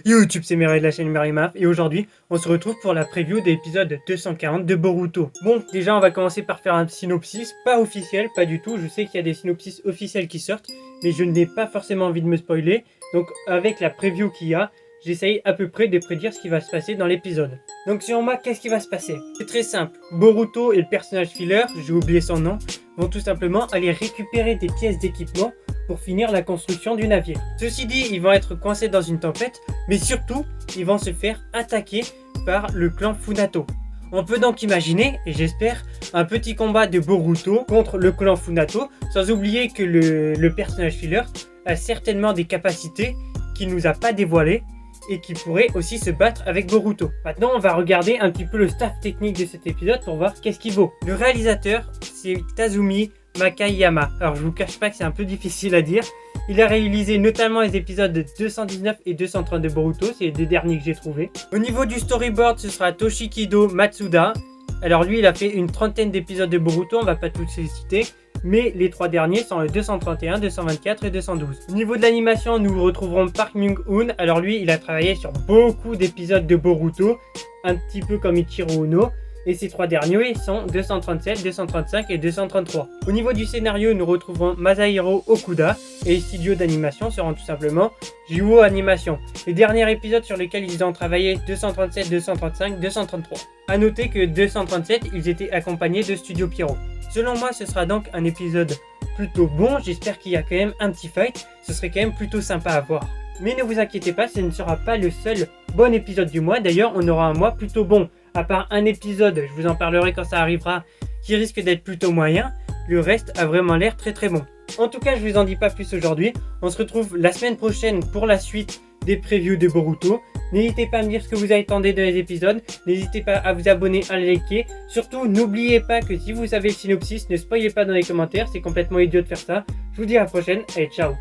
YouTube, c'est Mireille de la chaîne Mireille Map et aujourd'hui on se retrouve pour la preview de l'épisode 240 de Boruto. Bon, déjà on va commencer par faire un synopsis, pas officiel, pas du tout, je sais qu'il y a des synopsis officiels qui sortent, mais je n'ai pas forcément envie de me spoiler, donc avec la preview qu'il y a, j'essaye à peu près de prédire ce qui va se passer dans l'épisode. Donc selon moi, qu'est-ce qui va se passer? C'est très simple, Boruto et le personnage filler, j'ai oublié son nom, vont tout simplement aller récupérer des pièces d'équipement pour finir la construction du navire. Ceci dit, ils vont être coincés dans une tempête, mais surtout, ils vont se faire attaquer par le clan Funato. On peut donc imaginer, et j'espère, un petit combat de Boruto contre le clan Funato, sans oublier que le personnage filler a certainement des capacités qu'il nous a pas dévoilées et qui pourrait aussi se battre avec Boruto. Maintenant, on va regarder un petit peu le staff technique de cet épisode pour voir qu'est-ce qu'il vaut. Le réalisateur, c'est Tazumi Makayama. Alors, je vous cache pas que c'est un peu difficile à dire. Il a réalisé notamment les épisodes de 219 et 230 de Boruto, c'est les deux derniers que j'ai trouvés. Au niveau du storyboard, ce sera Toshikido Matsuda. Alors lui, il a fait une trentaine d'épisodes de Boruto, on va pas tous les citer, mais les trois derniers sont le 231, 224 et 212. Au niveau de l'animation, nous retrouverons Park Myung-hoon. Alors lui, il a travaillé sur beaucoup d'épisodes de Boruto, un petit peu comme Ichiro Uno. Et ces trois derniers sont 237, 235 et 233. Au niveau du scénario, nous retrouverons Masahiro Okuda et les studios d'animation seront tout simplement Juo Animation. Les derniers épisodes sur lesquels ils ont travaillé 237, 235, 233. A noter que 237, ils étaient accompagnés de Studio Pierrot. Selon moi, ce sera donc un épisode plutôt bon. J'espère qu'il y a quand même un petit fight. Ce serait quand même plutôt sympa à voir. Mais ne vous inquiétez pas, ce ne sera pas le seul bon épisode du mois. D'ailleurs, on aura un mois plutôt bon. À part un épisode, je vous en parlerai quand ça arrivera, qui risque d'être plutôt moyen, le reste a vraiment l'air très très bon. En tout cas, je vous en dis pas plus aujourd'hui. On se retrouve la semaine prochaine pour la suite des previews de Boruto. N'hésitez pas à me dire ce que vous attendez dans les épisodes. N'hésitez pas à vous abonner, à les liker. Surtout, n'oubliez pas que si vous savez le synopsis, ne spoilez pas dans les commentaires. C'est complètement idiot de faire ça. Je vous dis à la prochaine. Allez, ciao!